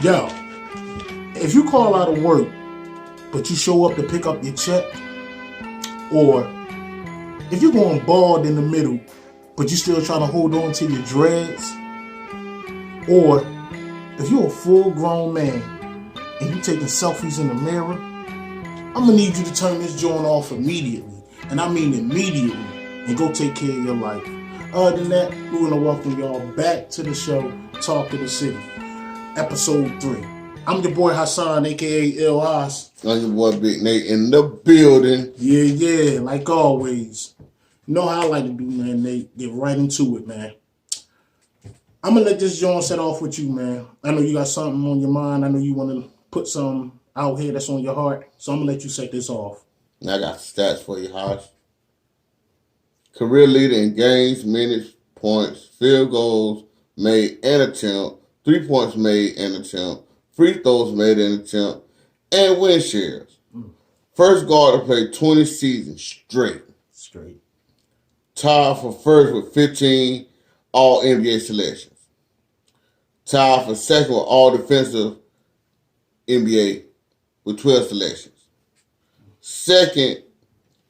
Yo, if you call out of work, but you show up to pick up your check, or if you're going bald in the middle, but you still trying to hold on to your dreads, or if you're a full grown man and you taking selfies in the mirror, I'm gonna need you to turn this joint off immediately. And I mean immediately. And go take care of your life. Other than that, we're gonna welcome y'all back to the show, Talk of the City, episode 3. I'm your boy Hassan, aka Il Haas. I'm your boy Big Nate in the building. Yeah, like always. You know how I like to do, man, Nate. Get right into it, man. I'm gonna let this joint set off with you, man. I know you got something on your mind. I know you want to put something out here that's on your heart. So I'm gonna let you set this off. I got stats for you, Hosh. Career leader in games, minutes, points, field goals made and attempt, 3 points made and attempt, free throws made and attempt, and win shares. First guard to play 20 seasons straight. Tied for first with 15 All NBA selections. Tied for second with All Defensive NBA with 12 selections. Second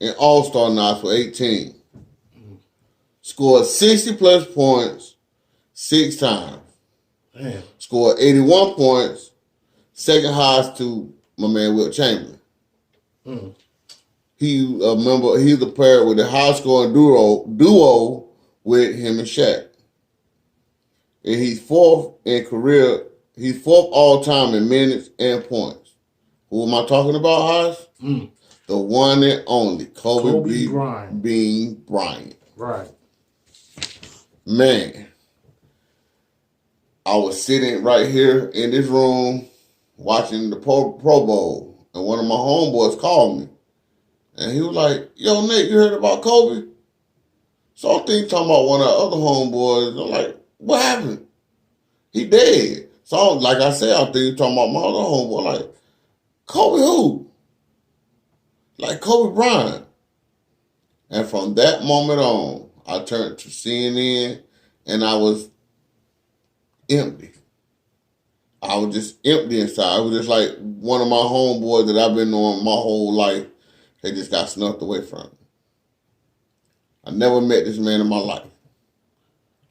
in All-Star nods for 18. Scored 60 plus points 6 times. Damn. Scored 81 points, second highest to my man Wilt Chamberlain. He's a pair with the highest scoring duo with him and Shaq. And he's fourth in career. He's fourth all time in minutes and points. Who am I talking about, Haas? The one and only Kobe Bryant. Right. Man, I was sitting right here in this room watching the Pro Bowl, and one of my homeboys called me. And he was like, yo, Nate, you heard about Kobe? So I'm thinking talking about one of the other homeboys. I'm like, what happened? He dead. So like I said, I'm thinking talking about my other homeboy. Like, Kobe who? Like Kobe Bryant. And from that moment on, I turned to CNN and I was empty. I was just empty inside. I was just like one of my homeboys that I've been knowing my whole life. They just got snuffed away from me. I never met this man in my life.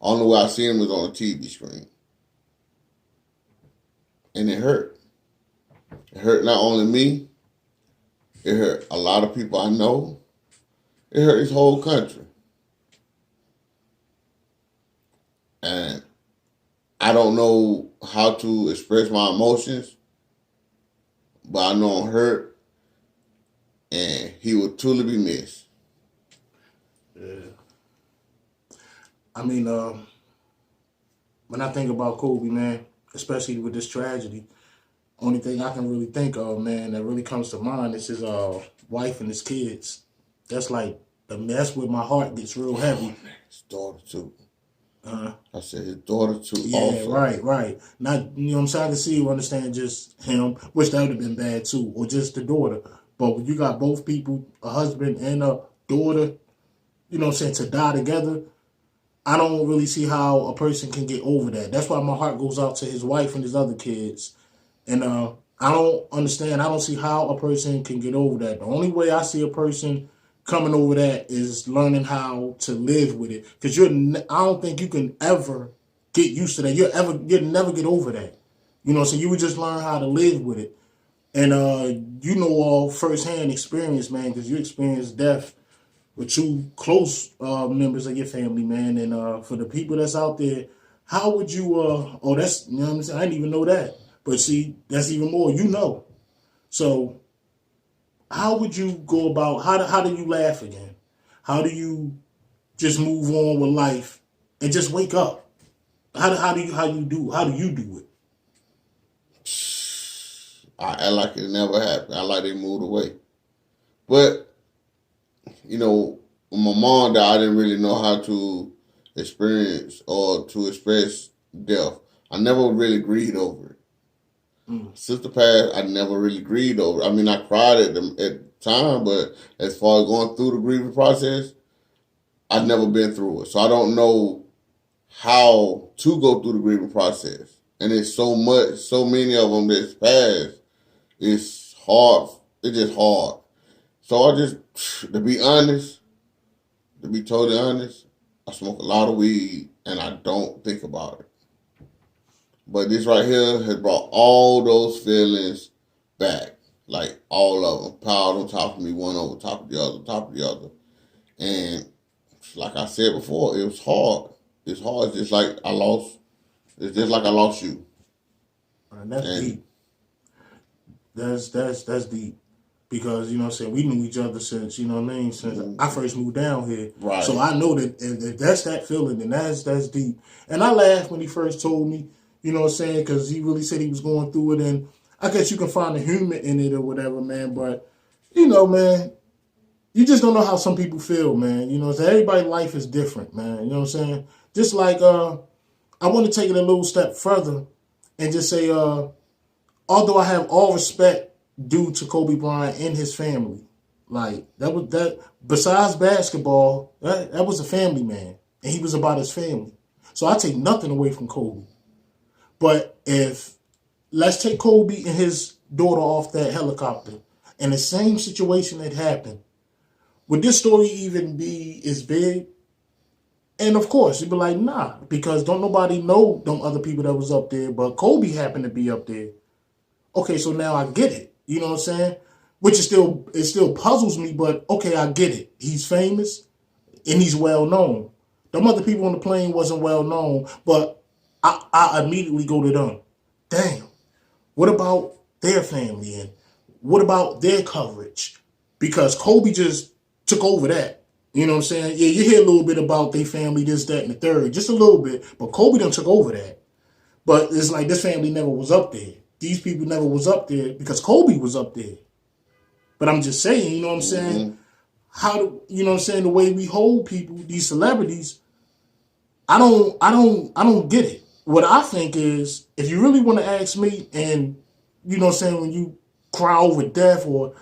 Only way I see him was on a TV screen. And it hurt. It hurt not only me, it hurt a lot of people I know. It hurt his whole country. And I don't know how to express my emotions, but I know I'm hurt, and he will truly be missed. Yeah. I mean, when I think about Kobe, man, especially with this tragedy, only thing I can really think of, man, that really comes to mind is his wife and his kids. That's like, that's where my heart gets real heavy. His daughter too. I said his daughter too. Yeah, also. right. Not, you know what I'm saying? I can see you understand just him, which that would have been bad too, or just the daughter. But when you got both people, a husband and a daughter, you know what I'm saying, to die together, I don't really see how a person can get over that. That's why my heart goes out to his wife and his other kids. And I don't understand. I don't see how a person can get over that. The only way I see a person coming over that is learning how to live with it. Because I don't think you can ever get used to that. You'll never get over that. You know, so you would just learn how to live with it. And you know all firsthand experience, man, because you experienced death with two close members of your family, man. And for the people that's out there, how would you, that's, you know what I'm saying? I didn't even know that. But see, that's even more, you know. So how would you go about, how do you laugh again? How do you just move on with life and just wake up? How do you do it? I act like it never happened. I like they moved away. But, you know, when my mom died, I didn't really know how to experience or to express death. I never really grieved over it. Sister passed, I never really grieved over it. I mean, I cried at the time, but as far as going through the grieving process, I've never been through it. So I don't know how to go through the grieving process. and it's so many of them that's passed. It's hard. It's just hard. So I just, to be totally honest, I smoke a lot of weed and I don't think about it. But this right here has brought all those feelings back. Like all of them piled on top of me, one over top of the other, top of the other. And like I said before, it was hard. It's hard. It's just like I lost you. And that's And deep. That's deep. Because, you know what I'm saying, we knew each other since, you know what I mean, since I first moved down here. Right. So I know that if that's that feeling, then that's deep. And I laughed when he first told me, you know what I'm saying, because he really said he was going through it. And I guess you can find the humor in it or whatever, man. But, you know, man, you just don't know how some people feel, man. You know what I'm saying? Everybody's life is different, man. You know what I'm saying? Just like, I want to take it a little step further and just say, although I have all respect due to Kobe Bryant and his family, like that. Besides basketball, that was a family man, and he was about his family. So I take nothing away from Kobe. But if let's take Kobe and his daughter off that helicopter, and the same situation had happened, would this story even be as big? And of course, you'd be like, nah, because don't nobody know them other people that was up there, but Kobe happened to be up there. Okay, so now I get it. You know what I'm saying? Which is still puzzles me, but okay, I get it. He's famous and he's well known. Them other people on the plane wasn't well known, but I immediately go to them. Damn, what about their family and what about their coverage? Because Kobe just took over that. You know what I'm saying? Yeah, you hear a little bit about their family, this, that, and the third, just a little bit, but Kobe done took over that. But it's like this family never was up there. These people never was up there because Kobe was up there. But I'm just saying, you know what I'm saying? You know what I'm saying, the way we hold people, these celebrities, I don't get it. What I think is, if you really want to ask me, and you know what I'm saying, when you cry over death or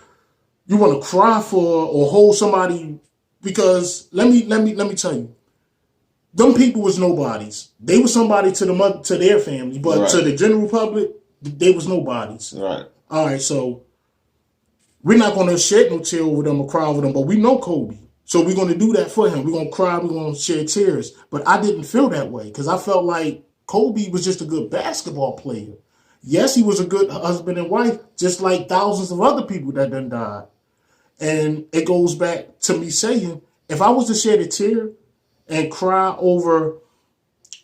you want to cry for or hold somebody, because let me tell you, them people was nobodies. They was somebody to to their family, but right. to the general public, they was nobodies. Right. All right, so we're not going to shed no tear over them or cry over them, but we know Kobe. So we're going to do that for him. We're going to cry. We're going to shed tears. But I didn't feel that way because I felt like Kobe was just a good basketball player. Yes, he was a good husband and wife, just like thousands of other people that done died. And it goes back to me saying, if I was to shed a tear and cry over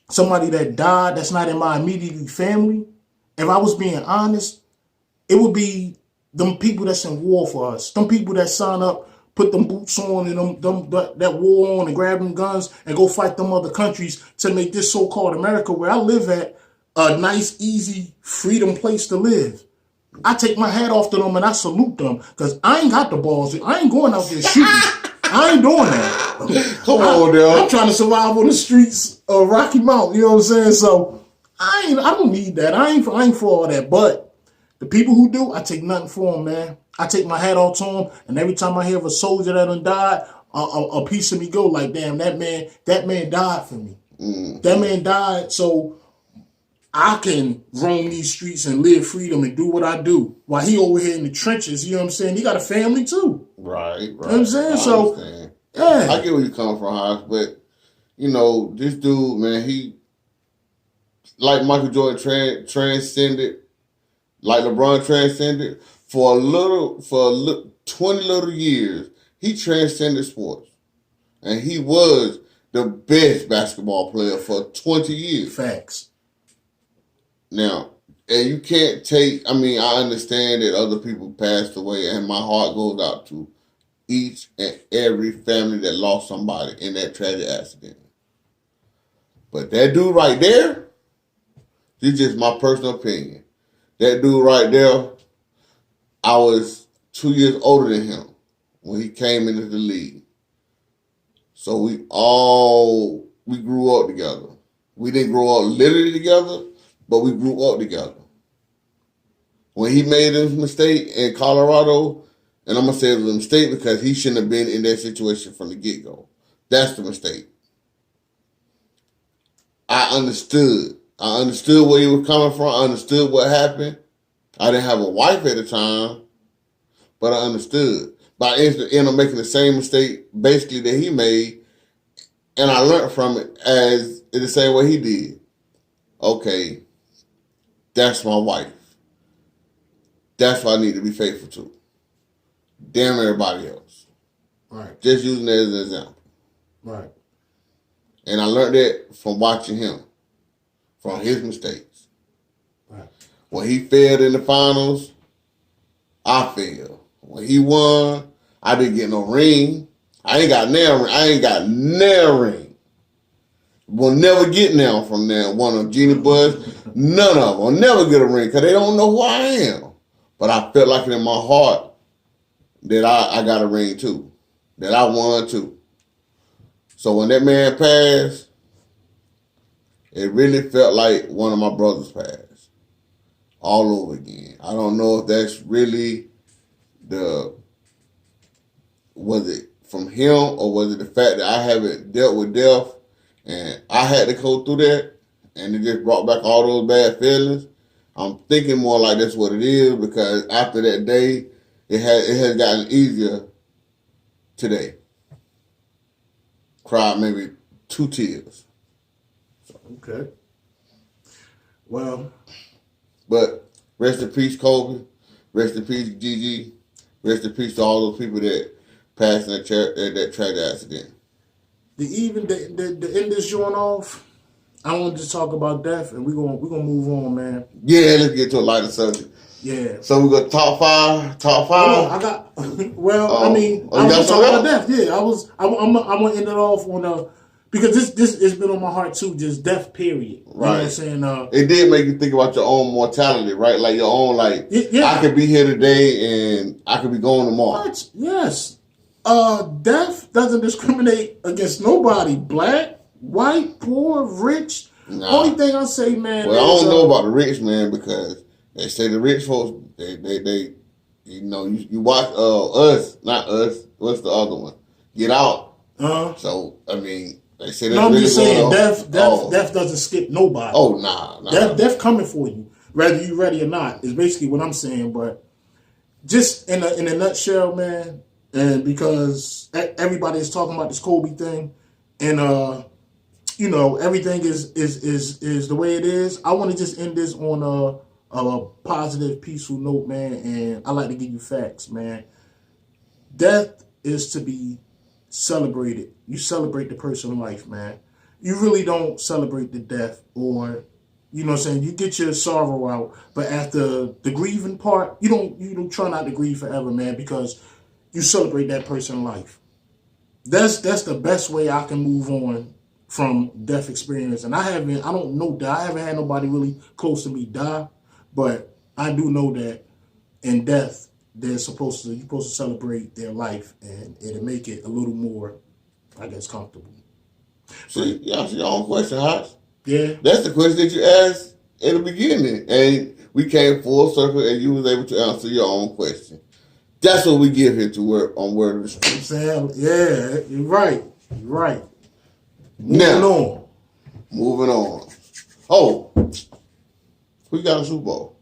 somebody that died that's not in my immediate family, if I was being honest, it would be them people that's in war for us. Them people that sign up, put them boots on and that war on and grab them guns and go fight them other countries to make this so-called America where I live at a nice, easy, freedom place to live. I take my hat off to them and I salute them because I ain't got the balls. I ain't going out there shooting. I ain't doing that. Come on, Dale. I'm trying to survive on the streets of Rocky Mount. You know what I'm saying? So I don't need that. I ain't for all that. But the people who do, I take nothing for them, man. I take my hat off to them, and every time I hear of a soldier that done died, a piece of me go like, damn, that man died for me. That man died so I can roam these streets and live freedom and do what I do. While he over here in the trenches, you know what I'm saying? He got a family too. Right. You know what I'm saying? So, understand. yeah. I get where you come from, House, but, you know, this dude, man, he, like Michael Jordan transcended, like LeBron transcended, for 20 little years, he transcended sports. And he was the best basketball player for 20 years. Facts. Now, and you can't I I understand that other people passed away, and my heart goes out to each and every family that lost somebody in that tragic accident. But that dude right there, this is just my personal opinion. That dude right there, I was 2 years older than him when he came into the league. So we grew up together. We didn't grow up literally together, but we grew up together. When he made his mistake in Colorado, and I'm going to say it was a mistake because he shouldn't have been in that situation from the get-go. That's the mistake. I understood I understood where he was coming from. I understood what happened. I didn't have a wife at the time, but I understood. But I ended up making the same mistake basically that he made, and I learned from it as in the same way he did. Okay, that's my wife. That's what I need to be faithful to. Damn everybody else. Right. Just using it as an example. Right. And I learned that from watching him, from his mistakes. Right. When he failed in the finals, I failed. When he won, I didn't get no ring. I ain't got nail ring. We'll never get now from there. One of Genie Buzz, none of them. I'll never get a ring because they don't know who I am. But I felt like it in my heart that I got a ring too, that I won too. So when that man passed, it really felt like one of my brothers passed all over again. I don't know if that's really was it from him or was it the fact that I haven't dealt with death and I had to go through that and it just brought back all those bad feelings. I'm thinking more like that's what it is because after that day, it has gotten easier today. Cried maybe 2 tears. Okay. Well, but rest in peace, Kobe. Rest in peace, Gigi. Rest in peace to all those people that passed in that tragic accident. To end this joint off, I want to just talk about death, and we're gonna move on, man. Yeah, let's get to a lighter subject. Yeah. So we got top five. Oh, I got. Well, I mean, I was talking about death. Yeah, I'm gonna end it off on because this has been on my heart too. Just death, period. You know what I'm saying? It did make you think about your own mortality, right? Like your own, like I could be here today and I could be going tomorrow. What? Yes. Death doesn't discriminate against nobody. Black, white, poor, rich. Nah. Only thing I say, man. Well, I don't know about the rich, man, because they say the rich folks, they you know, you watch Us, not Us. What's the other one? Get Out. So I mean, they say that. No, I'm just saying, death doesn't skip nobody. Oh, nah. Death coming for you, whether you ready or not. Is basically what I'm saying. But just in a nutshell, man. And because everybody is talking about this Kobe thing, and you know, everything is the way it is. I want to just end this on a positive, peaceful note, man. And I like to give you facts, man. Death is to be celebrated. You celebrate the person's life, man. You really don't celebrate the death, or you know what I'm saying. You get your sorrow out, but after the grieving part, you don't try not to grieve forever, man, because you celebrate that person's life. That's the best way I can move on from death experience. And I haven't had nobody really close to me die, but I do know that in death you're supposed to celebrate their life, and it'll make it a little more, I guess, comfortable. See, you answer your own question, Hodge. Yeah. That's the question that you asked in the beginning, and we came full circle, and you was able to answer your own question. That's what we give here to work on Word of the Street. Sam, yeah, you're right. You're right. Moving on. Oh, who got a Super Bowl?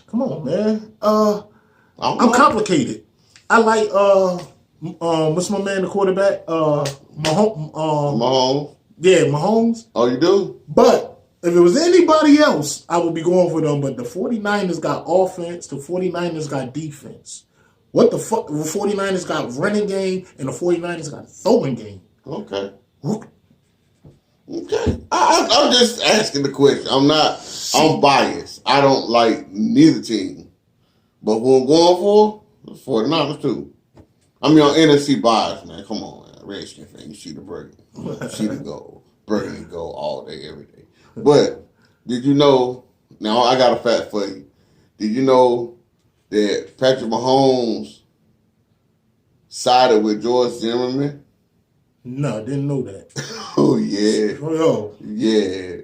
Come on, man. I'm complicated. I like what's my man, the quarterback? Mahomes. Yeah, Mahomes. Oh, you do? But if it was anybody else, I would be going for them. But the 49ers got offense, the 49ers got defense. What the fuck? The 49ers got running game, and the 49ers got throwing game. Okay. I'm just asking the question. I'm biased. I don't like neither team. But who I'm going for, the 49ers too. I mean, on NFC bias, man. Come on, man. Redskin fan. You see the burgundy. You see the gold. Burgundy gold all day, every day. But did you know, now I got a fact for you. Did you know that Patrick Mahomes sided with George Zimmerman? No, I didn't know that. Oh, yeah. Oh, yeah.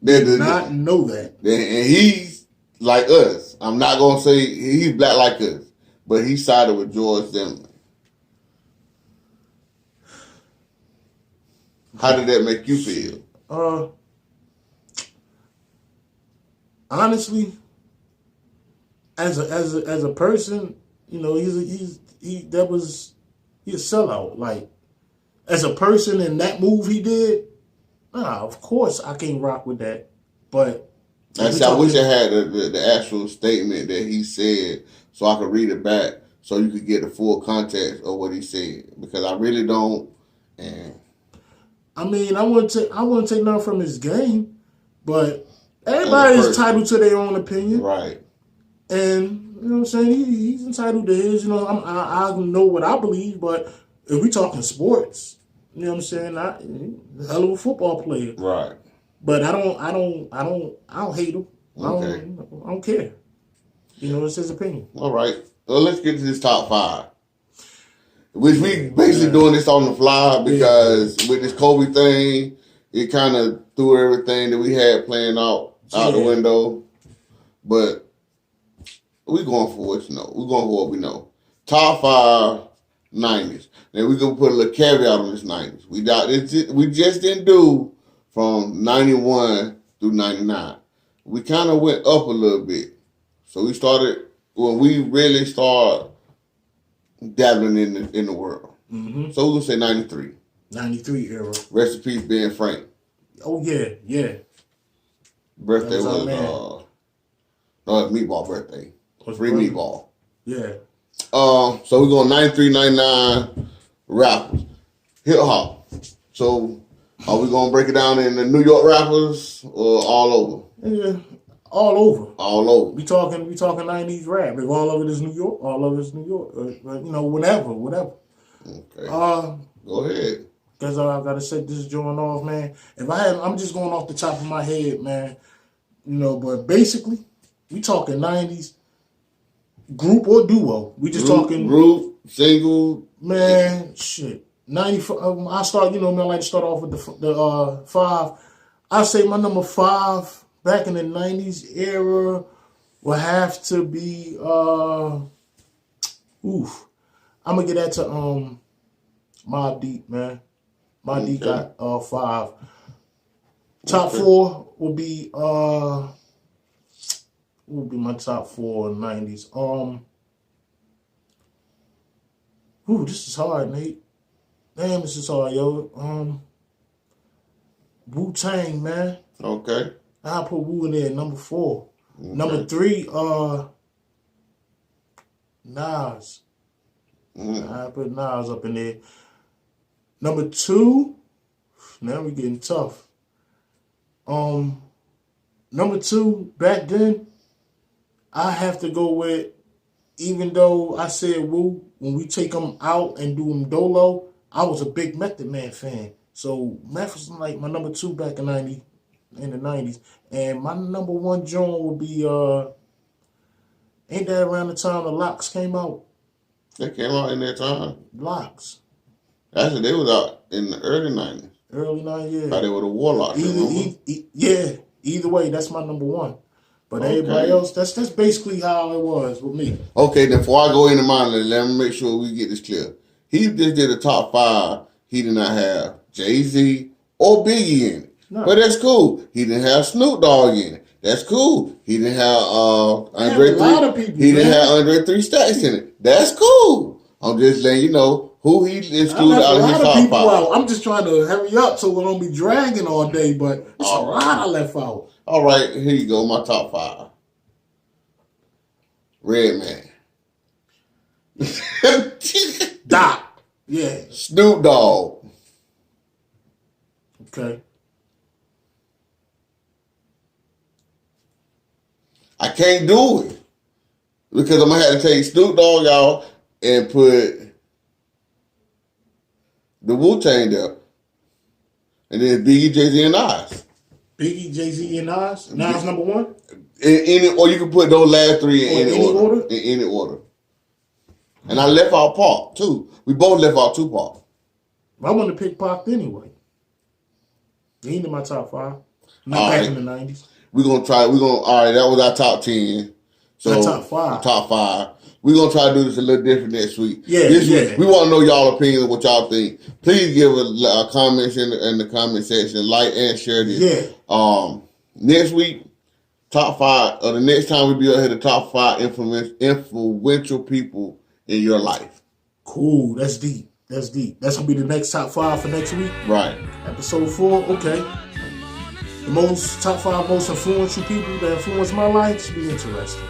Did not know that. And he's like us. I'm not going to say he's black like us, but he sided with George Zimmerman. How did that make you feel? honestly, as a person, you know, he's a sellout. Like as a person in that move he did, of course I can't rock with that. But I wish I had the actual statement that he said so I could read it back so you could get the full context of what he said, because I really don't. And I mean, I wouldn't take nothing from his game, but everybody is entitled to their own opinion, right? And you know what I'm saying, he's entitled to his. You know, I know what I believe, but if we talking sports, you know what I'm saying, hell of a football player, right? But I don't hate him. Okay. I don't care. You know, it's his opinion. All right. Well, let's get to this top 5. Which we basically doing this on the fly because with this Kobe thing, it kind of threw everything that we had playing out the window. But we going for what you know. We're going for what we know. Top 5 90s. Then we're going to put a little caveat on this 90s. We just didn't do from 91 through 99. We kind of went up a little bit. So we started, when we really started dabbling in the world. Mm-hmm. So we're going to say 93. 93 era. Rest in peace, Ben Frank. Oh, yeah. Birthday was no, Meatball birthday. Free Meatball. Yeah. So we're going 93, 99 rappers. Hip hop. So are we going to break it down in the New York rappers or all over? Yeah, all over. All over. We talking 90s rap. If all of it is New York, all of it is New York. You know, whatever. Okay. Go ahead. Because I got to set this joint off, man. I'm just going off the top of my head, man. You know, but basically, we talking 90s group or duo. We just talking group, single. Man, shit. 95. I start. You know, man. I like to start off with the 5. I say my number 5 back in the 90s era will have to be I'm gonna get that to Mobb Deep, man. Mobb Deep got 5. Top 4 will be what would be my top 4 in the 90s. This is hard, Nate. Damn, this is hard, yo. Wu-Tang, man. Okay. I'll put Wu in there, number 4. Okay. Number 3, Nas. I put Nas up in there. Number 2, now we're getting tough. Number 2, back then, I have to go with, even though I said Wu, when we take them out and do them dolo, I was a big Method Man fan. So Meth was like my number 2 back in the 90s. And my number 1 joint would be ain't that around the time the Locks came out? They came out in that time. Locks. Actually, they was out in the early 90s. Early 90s, yeah. But they were the Warlocks. Either way, that's my number 1. But everybody else, that's basically how it was with me. Okay, then before I go into mine, let me make sure we get this clear. He just did a top 5. He did not have Jay-Z or Biggie in it. No. But that's cool. He didn't have Snoop Dogg in it. That's cool. He didn't have Andre 3. He didn't have Andre 3 Stacks in it. That's cool. I'm just letting you know who he excluded out of his top 5. I'm just trying to hurry up so we don't be dragging all day, but it's a lot I left out. All right, here you go, my top 5. Redman. Doc. Yeah. Snoop Dogg. Okay. I can't do it because I'm going to have to take Snoop Dogg out and put the Wu-Tang there. And then Biggie, Jay-Z, and Nas. Biggie, Jay-Z, and Nas? Nas number 1? Or you can put those last 3 in any order. In any order. And I left out Pac, too. We both left out Tupac. I want to pick Pac anyway. He ain't in my top 5. Not back in the 90s. All right, that was our top 10. So top 5. Top 5. We're going to try to do this a little different next week. This week, we want to know y'all opinions, what y'all think. Please give a comments in the comment section. Like and share this. Yeah. Next week, top 5, or the next time we be out here, the top 5 influential people in your life. Cool. That's deep. That's deep. That's gonna be the next top 5 for next week. Right. Episode 4. Okay. The top 5 most influential people that influence my life should be interesting.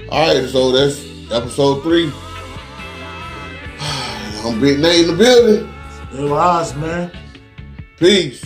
All right, so that's episode 3. I'm Big Nate in the building. It was, man. Peace.